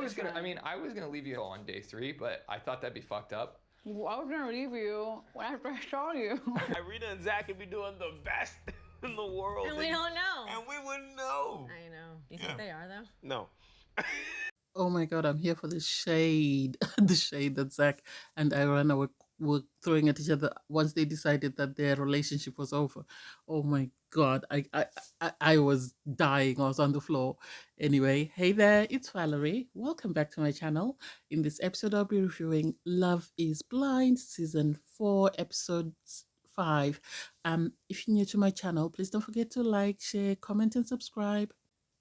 I was gonna leave you on day 3, but I thought that'd be fucked up. Well, I was gonna leave you after I saw you. Irina and Zack could be doing the best in the world. And we don't know. And we wouldn't know. I know. You think they are, though? No. Oh my God, I'm here for the shade, the shade that Zack and Irina were throwing at each other once they decided that their relationship was over. Oh my God, I was dying. I was on the floor. Anyway, hey there, it's Valerie. Welcome back to my channel. In this episode, I'll be reviewing Love is Blind, Season 4, Episode 5. If you're new to my channel, please don't forget to like, share, comment, and subscribe.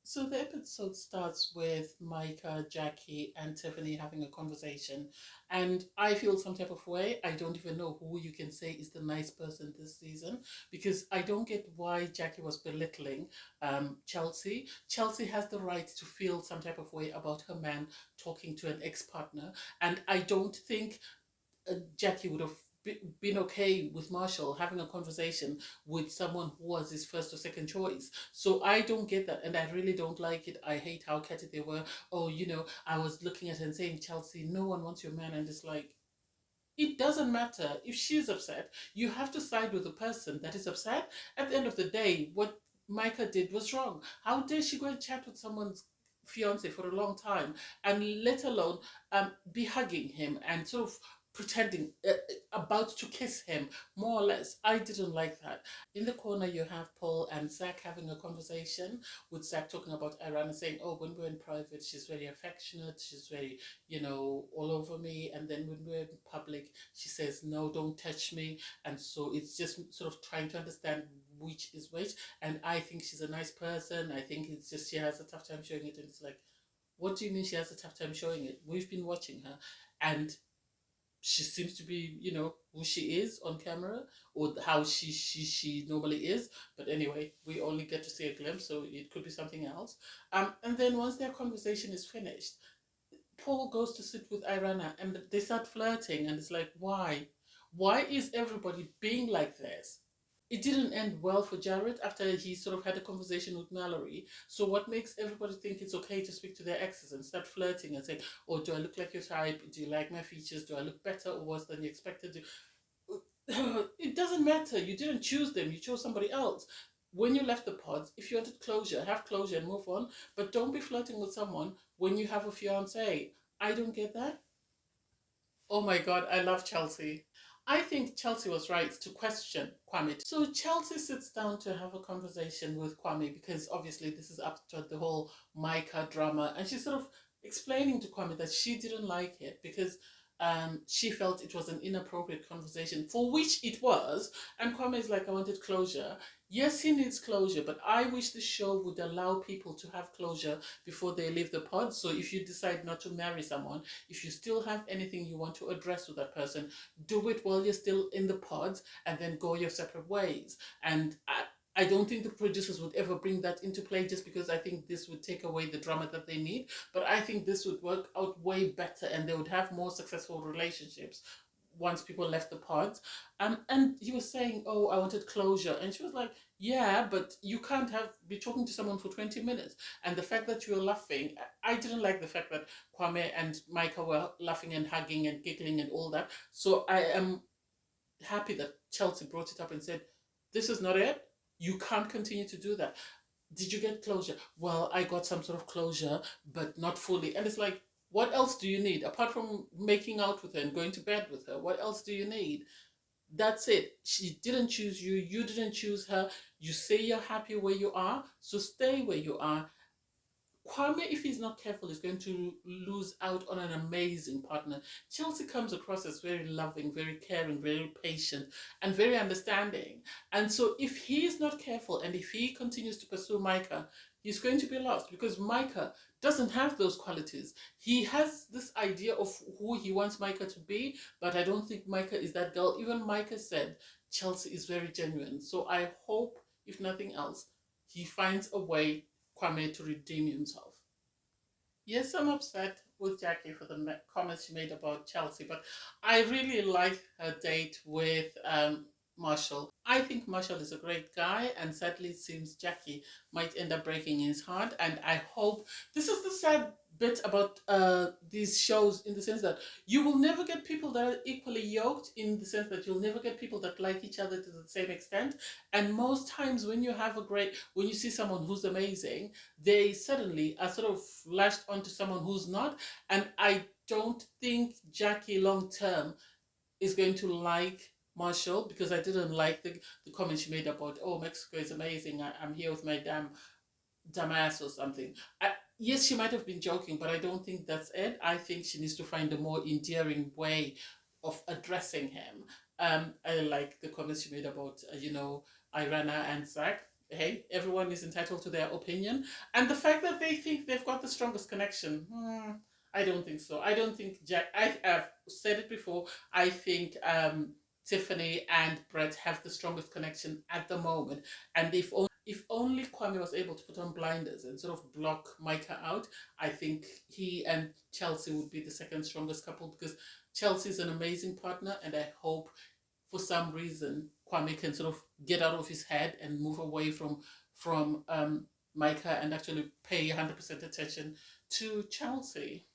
So the episode starts with Micah, Jackie, and Tiffany having a conversation, and I feel some type of way. I don't even know who you can say is the nice person this season, because I don't get why Jackie was belittling Chelsea. Chelsea has the right to feel some type of way about her man talking to an ex-partner, and I don't think Jackie would have been okay with Marshall having a conversation with someone who was his first or second choice. So I don't get that, and I really don't like it. I hate how catty they were. Oh, I was looking at her and saying, Chelsea, no one wants your man, and it's like, it doesn't matter. If she's upset, you have to side with the person that is upset. At the end of the day, what Micah did was wrong. How dare she go and chat with someone's fiance for a long time, and let alone be hugging him and sort of pretending about to kiss him, more or less. I didn't like that. In the corner, you have Paul and Zack having a conversation, with Zack talking about Irina, saying, oh, when we're in private, she's very affectionate, she's very, all over me, and then when we're in public, she says, no, don't touch me. And so it's just sort of trying to understand which is which. And I think she's a nice person. I think it's just she has a tough time showing it. And it's like, what do you mean she has a tough time showing it? We've been watching her, and she seems to be, who she is on camera, or how she normally is. But anyway, we only get to see a glimpse, so it could be something else. And then once their conversation is finished, Paul goes to sit with Irina, and they start flirting, and it's like, why? Why is everybody being like this? It didn't end well for Jared after he sort of had a conversation with Mallory. So what makes everybody think it's okay to speak to their exes and start flirting and say, oh, do I look like your type? Do you like my features? Do I look better or worse than you expected to? It doesn't matter. You didn't choose them. You chose somebody else. When you left the pods, if you wanted closure, have closure and move on. But don't be flirting with someone when you have a fiancé. I don't get that. Oh my God, I love Chelsea. I think Chelsea was right to question Kwame. So Chelsea sits down to have a conversation with Kwame, because obviously this is after the whole Micah drama, and she's sort of explaining to Kwame that she didn't like it because she felt it was an inappropriate conversation, for which it was. And Kwame is like, I wanted closure. Yes, he needs closure, but I wish the show would allow people to have closure before they leave the pod. So if you decide not to marry someone, if you still have anything you want to address with that person, do it while you're still in the pods, and then go your separate ways. And I don't think the producers would ever bring that into play, just because I think this would take away the drama that they need. But I think this would work out way better, and they would have more successful relationships once people left the pods. And he was saying, oh, I wanted closure. And she was like, yeah, but you can't be talking to someone for 20 minutes. And the fact that you were laughing, I didn't like the fact that Kwame and Micah were laughing and hugging and giggling and all that. So I am happy that Chelsea brought it up and said, this is not it. You can't continue to do that. Did you get closure? Well, I got some sort of closure, but not fully. And it's like, what else do you need? Apart from making out with her and going to bed with her, what else do you need? That's it. She didn't choose you. You didn't choose her. You say you're happy where you are, so stay where you are. Kwame, if he's not careful, is going to lose out on an amazing partner. Chelsea comes across as very loving, very caring, very patient, and very understanding. And so if he is not careful, and if he continues to pursue Micah, he's going to be lost, because Micah doesn't have those qualities. He has this idea of who he wants Micah to be, but I don't think Micah is that girl. Even Micah said Chelsea is very genuine. So I hope, if nothing else, he finds a way, Kwame, to redeem himself. Yes, I'm upset with Jackie for the comments she made about Chelsea, but I really like her date with Marshall. I think Marshall is a great guy, and sadly it seems Jackie might end up breaking his heart. And I hope, this is the sad bit about these shows, in the sense that you will never get people that are equally yoked, in the sense that you'll never get people that like each other to the same extent. And most times when you have when you see someone who's amazing, they suddenly are sort of lashed onto someone who's not. And I don't think Jackie long term is going to like Marshall, because I didn't like the comment she made about, oh, Mexico is amazing, I'm here with my dumbass or something. Yes, she might have been joking, but I don't think that's it. I think she needs to find a more endearing way of addressing him. I like the comments she made about, Irina and Zack. Hey, everyone is entitled to their opinion. And the fact that they think they've got the strongest connection, I don't think so. I don't think Jack, I have said it before, I think Tiffany and Brett have the strongest connection at the moment. And if only Kwame was able to put on blinders and sort of block Micah out, I think he and Chelsea would be the second strongest couple, because Chelsea is an amazing partner, and I hope for some reason Kwame can sort of get out of his head and move away from Micah and actually pay 100% attention to Chelsea.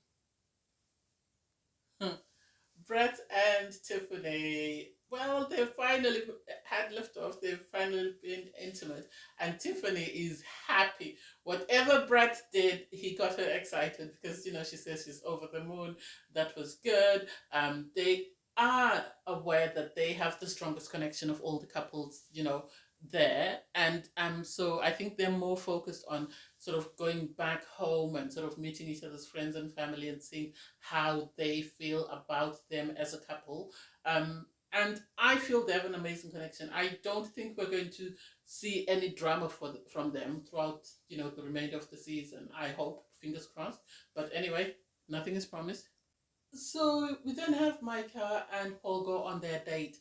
Brett and Tiffany, well, they finally had liftoff. They've finally been intimate, and Tiffany is happy. Whatever Brett did, he got her excited, because she says she's over the moon. That was good. They are aware that they have the strongest connection of all the couples, there, and so I think they're more focused on sort of going back home and sort of meeting each other's friends and family and seeing how they feel about them as a couple. And I feel they have an amazing connection. I don't think we're going to see any drama from them throughout, the remainder of the season. I hope, fingers crossed. But anyway, nothing is promised. So we then have Micah and Paul go on their date.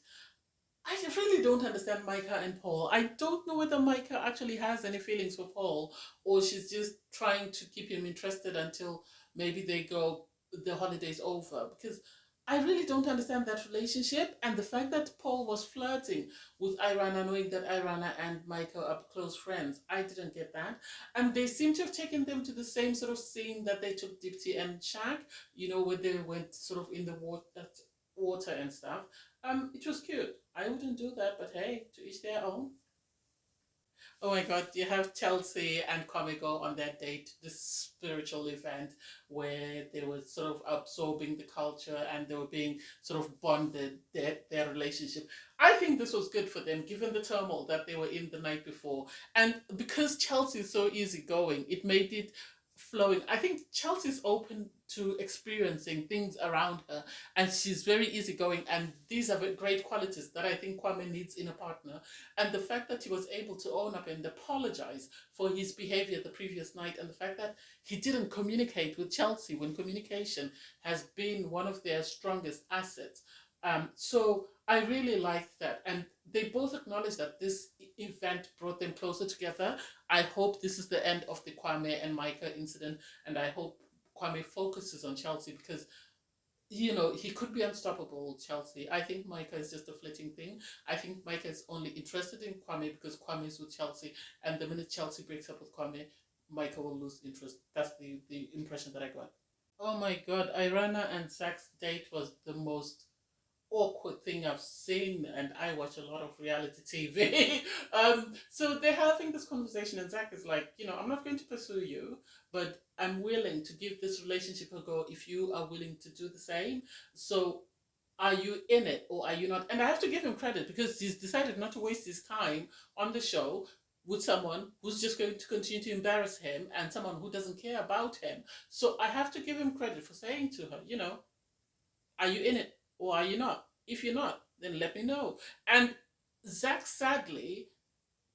I really don't understand Micah and Paul. I don't know whether Micah actually has any feelings for Paul, or she's just trying to keep him interested until maybe the holidays over. Because I really don't understand that relationship, and the fact that Paul was flirting with Irana, knowing that Irana and Micah are close friends. I didn't get that. And they seem to have taken them to the same sort of scene that they took Dipti and Shaq, where they went sort of in the water and stuff. It was cute. I wouldn't do that, but hey, to each their own. Oh my God, you have Chelsea and Kwame go on their date, this spiritual event where they were sort of absorbing the culture and they were being sort of bonded, their relationship. I think this was good for them, given the turmoil that they were in the night before. And because Chelsea is so easygoing, it made it flowing. I think Chelsea's open to experiencing things around her, and she's very easygoing, and these are great qualities that I think Kwame needs in a partner. And the fact that he was able to own up and apologize for his behavior the previous night, and the fact that he didn't communicate with Chelsea, when communication has been one of their strongest assets. So I really liked that. And they both acknowledged that this event brought them closer together. I hope this is the end of the Kwame and Micah incident, and I hope Kwame focuses on Chelsea, because he could be unstoppable, Chelsea. I think Micah is just a fleeting thing. I think Micah is only interested in Kwame because Kwame is with Chelsea, and the minute Chelsea breaks up with Kwame, Micah will lose interest. That's the impression that I got. Oh my God, Irana and Zack's date was the most awkward thing I've seen, and I watch a lot of reality TV. So they're having this conversation, and Zack is like, I'm not going to pursue you, but I'm willing to give this relationship a go if you are willing to do the same. So are you in it or are you not? And I have to give him credit, because he's decided not to waste his time on the show with someone who's just going to continue to embarrass him and someone who doesn't care about him. So I have to give him credit for saying to her, are you in it or are you not? If you're not, then let me know. And Zack, sadly,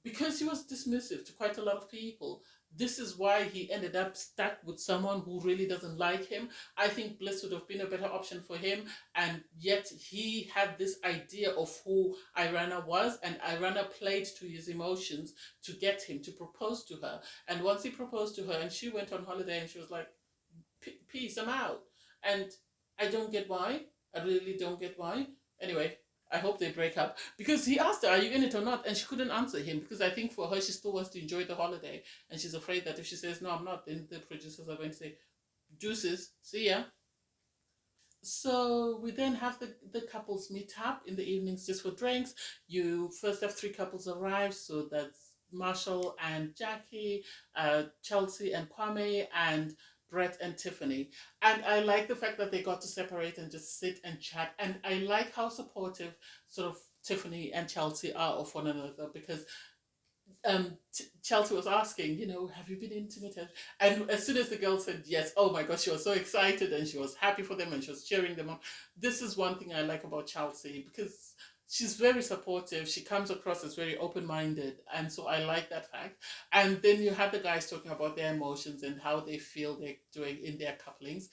because he was dismissive to quite a lot of people, this is why he ended up stuck with someone who really doesn't like him. I think Bliss would have been a better option for him, and yet he had this idea of who Irana was, and Irana played to his emotions to get him to propose to her. And once he proposed to her and she went on holiday and she was like, peace, I'm out. And I don't get why. I really don't get why. Anyway, I hope they break up, because he asked her, are you in it or not? And she couldn't answer him, because I think for her, she still wants to enjoy the holiday. And she's afraid that if she says, no, I'm not, then the producers are going to say, Deuces. See ya. So we then have the couples meet up in the evenings just for drinks. You first have three couples arrive, so that's Marshall and Jackie, Chelsea and Kwame, and Brett and Tiffany. And I like the fact that they got to separate and just sit and chat. And I like how supportive sort of Tiffany and Chelsea are of one another, because Chelsea was asking, have you been intimate? And as soon as the girl said yes, oh my gosh, she was so excited and she was happy for them and she was cheering them on. This is one thing I like about Chelsea, because she's very supportive. She comes across as very open-minded, and so I like that fact. And then you have the guys talking about their emotions and how they feel they're doing in their couplings.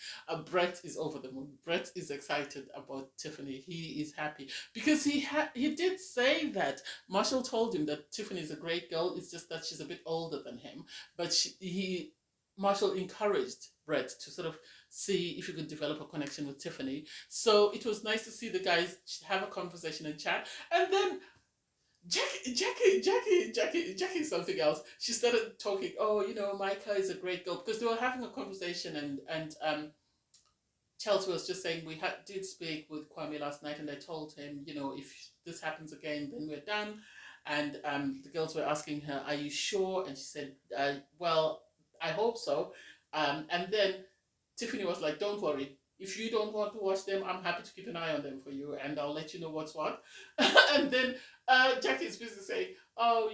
Brett is over the moon. Brett is excited about Tiffany. He is happy because he did say that Marshall told him that Tiffany is a great girl. It's just that she's a bit older than him. But Marshall encouraged Brett to sort of see if he could develop a connection with Tiffany. So it was nice to see the guys have a conversation and chat. And then Jackie is something else. She started talking, Micah is a great girl, because they were having a conversation, and Chelsea was just saying, we did speak with Kwame last night, and I told him, if this happens again, then we're done. And the girls were asking her, are you sure? And she said, well, I hope so. And then Tiffany was like, don't worry. If you don't want to watch them, I'm happy to keep an eye on them for you, and I'll let you know what's what. And then Jackie is busy saying, oh,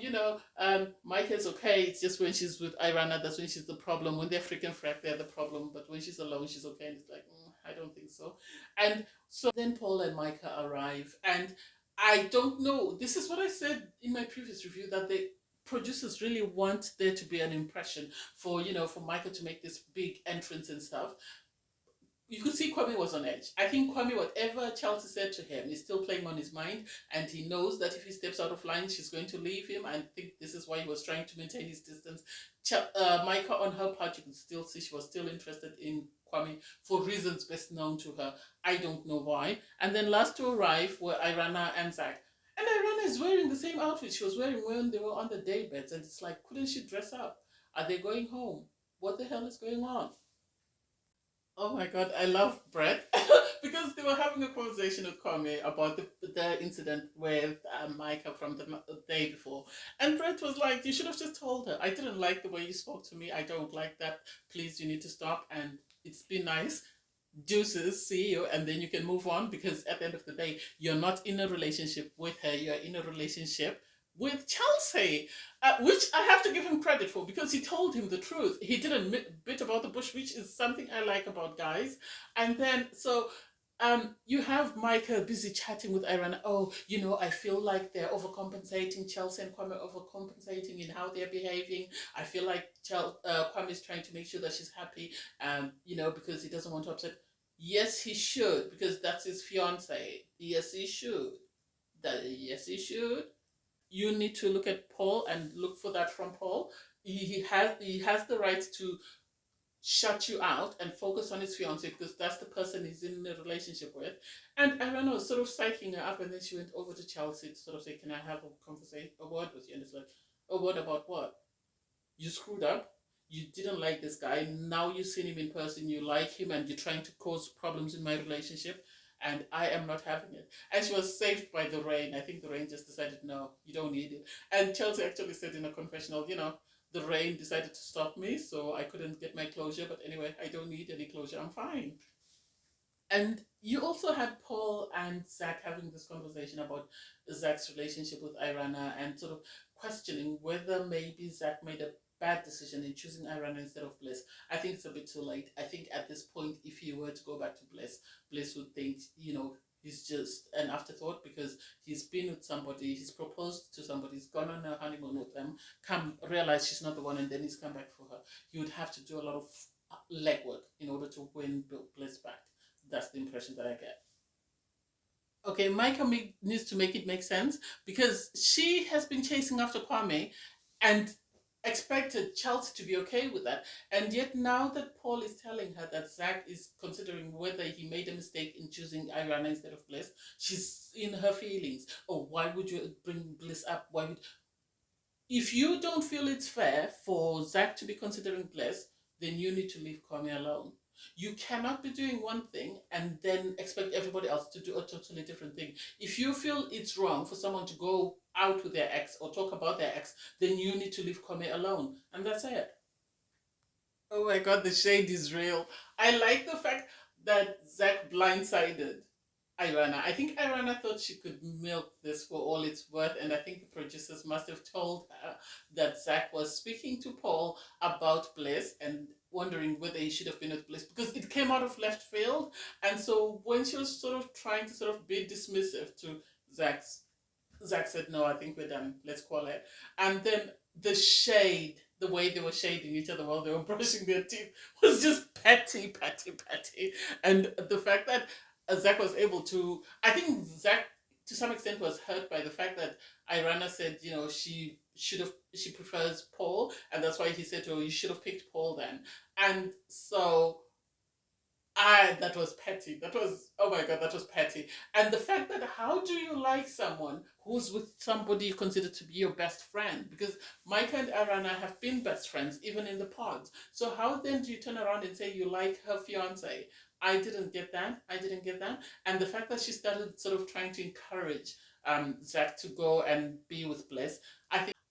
Micah's okay. It's just when she's with Irina, that's when she's the problem. When they're freaking frack, they're the problem. But when she's alone, she's okay. And it's like, I don't think so. And so then Paul and Micah arrive. And I don't know. This is what I said in my previous review, that the producers really want there to be an impression for Micah to make this big entrance and stuff. You could see Kwame was on edge. I think Kwame, whatever Chelsea said to him, is still playing on his mind, and he knows that if he steps out of line, she's going to leave him. I think this is why he was trying to maintain his distance. Micah, on her part, you can still see she was still interested in Kwame for reasons best known to her. I don't know why. And then last to arrive were Irina and Zack. And Irina is wearing the same outfit she was wearing when they were on the day beds, and it's like, couldn't she dress up? Are they going home? What the hell is going on? Oh my god, I love Brett because they were having a conversation with Kwame about the incident with Micah from the day before. And Brett was like, you should have just told her. I didn't like the way you spoke to me. I don't like that. Please, you need to stop. And it's been nice. Deuces, see you, and then you can move on, because at the end of the day, you're not in a relationship with her. You're in a relationship with Chelsea, which I have to give him credit for, because he told him the truth. He didn't bit about the bush, which is something I like about guys. And then so you have Micah busy chatting with Irina. Oh, I feel like they're overcompensating. Chelsea and Kwame are overcompensating in how they're behaving. I feel like Kwame is trying to make sure that she's happy, because he doesn't want to upset. Yes, he should, because that's his fiance. Yes, he should. Yes, he should. You need to look at Paul and look for that from Paul. He has the right to shut you out and focus on his fiance, because that's the person he's in a relationship with. And I don't know, sort of psyching her up, and then she went over to Chelsea to sort of say, can I have a word with you? And it's like, a word about what? You screwed up. You didn't like this guy. Now you've seen him in person. You like him, and you're trying to cause problems in my relationship. And I am not having it. And she was saved by the rain. I think the rain just decided, no, you don't need it. And Chelsea actually said in a confessional, the rain decided to stop me, so I couldn't get my closure. But anyway, I don't need any closure. I'm fine. And you also had Paul and Zack having this conversation about Zack's relationship with Irina, and sort of questioning whether maybe Zack made a bad decision in choosing Irina instead of Bliss. I think it's a bit too late. I think at this point, if he were to go back to Bliss, Bliss would think, he's just an afterthought, because he's been with somebody, he's proposed to somebody, he's gone on a honeymoon with them, realize she's not the one, and then he's come back for her. He would have to do a lot of legwork in order to win Bliss back. That's the impression that I get. Okay, Micah needs to make it make sense, because she has been chasing after Kwame and expected Chelsea to be okay with that. And yet now that Paul is telling her that Zack is considering whether he made a mistake in choosing Irina instead of Bliss, she's in her feelings. Oh, why would you bring Bliss up? If you don't feel it's fair for Zack to be considering Bliss, then you need to leave Kwame alone. You cannot be doing one thing and then expect everybody else to do a totally different thing. If you feel it's wrong for someone to go out with their ex or talk about their ex, then you need to leave Kwame alone. And that's it. Oh my god, the shade is real. I like the fact that Zack blindsided Irana. I think Irana thought she could milk this for all it's worth, and I think the producers must have told her that Zack was speaking to Paul about Bliss and wondering whether he should have been with Bliss because it came out of left field. And so when she was sort of trying to sort of be dismissive to Zack said, no, I think we're done. Let's call it. And then the shade, the way they were shading each other while they were brushing their teeth was just petty, petty, petty. And the fact that Zack was able to, I think Zack to some extent was hurt by the fact that Irana said, you know, she prefers Paul. And that's why he said to her, you should have picked Paul then. And so that was petty. That was, oh my god, that was petty. And the fact that how do you like someone who's with somebody you consider to be your best friend? Because Micah and Arana have been best friends, even in the pods. So how then do you turn around and say you like her fiance? I didn't get that. I didn't get that. And the fact that she started sort of trying to encourage Zack to go and be with Bliss,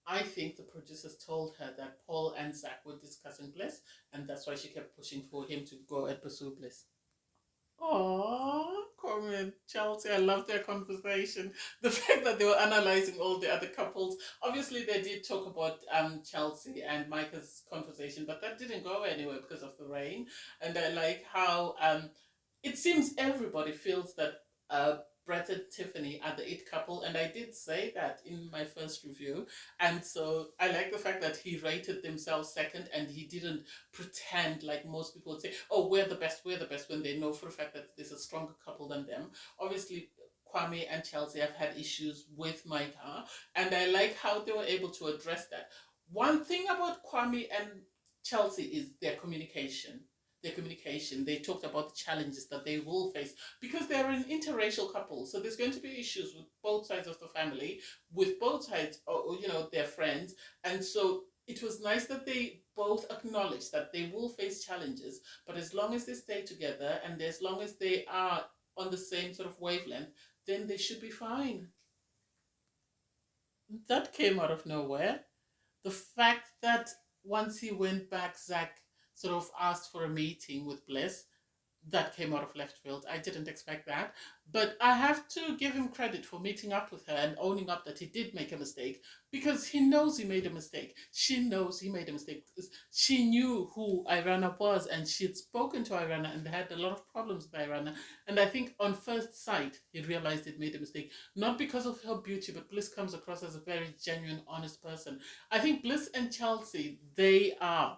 I think the producers told her that Paul and Zack were discussing Bliss, and that's why she kept pushing for him to go and pursue Bliss. Oh, comment Chelsea. I love their conversation. The fact that they were analyzing all the other couples. Obviously, they did talk about Chelsea and Micah's conversation, but that didn't go anywhere because of the rain. And I like how it seems everybody feels that Brett and Tiffany are the it couple, and I did say that in my first review. And so I like the fact that he rated themselves second, and he didn't pretend like most people would say, oh, we're the best, when they know for a fact that there's a stronger couple than them. Obviously, Kwame and Chelsea have had issues with Micah, and I like how they were able to address that. One thing about Kwame and Chelsea is their communication. They talked about the challenges that they will face because they're an interracial couple. So there's going to be issues with both sides of the family, with both sides, or you know, their friends. And so it was nice that they both acknowledged that they will face challenges, but as long as they stay together and as long as they are on the same sort of wavelength, then they should be fine. That came out of nowhere. The fact that once he went back, Zack sort of asked for a meeting with Bliss, that came out of left field. I didn't expect that. But I have to give him credit for meeting up with her and owning up that he did make a mistake, because he knows he made a mistake. She knows he made a mistake. She knew who Irana was, and she had spoken to Irana and they had a lot of problems with Irana. And I think on first sight, he realized he'd made a mistake. Not because of her beauty, but Bliss comes across as a very genuine, honest person. I think Bliss and Chelsea, they are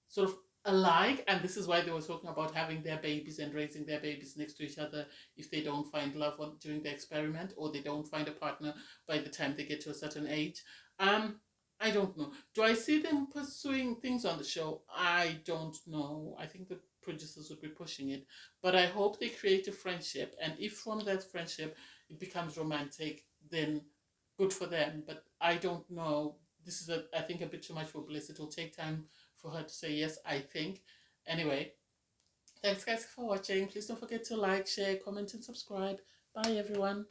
sort of alike, and this is why they were talking about having their babies and raising their babies next to each other if they don't find love during the experiment, or they don't find a partner by the time they get to a certain age. I don't know. Do I see them pursuing things on the show? I don't know. I think the producers would be pushing it, but I hope they create a friendship, and if from that friendship it becomes romantic, then good for them. But I don't know. This is I think a bit too much for Bliss. It will take time for her to say yes, I think. Anyway, thanks guys for watching. Please don't forget to like, share, comment and subscribe. Bye everyone.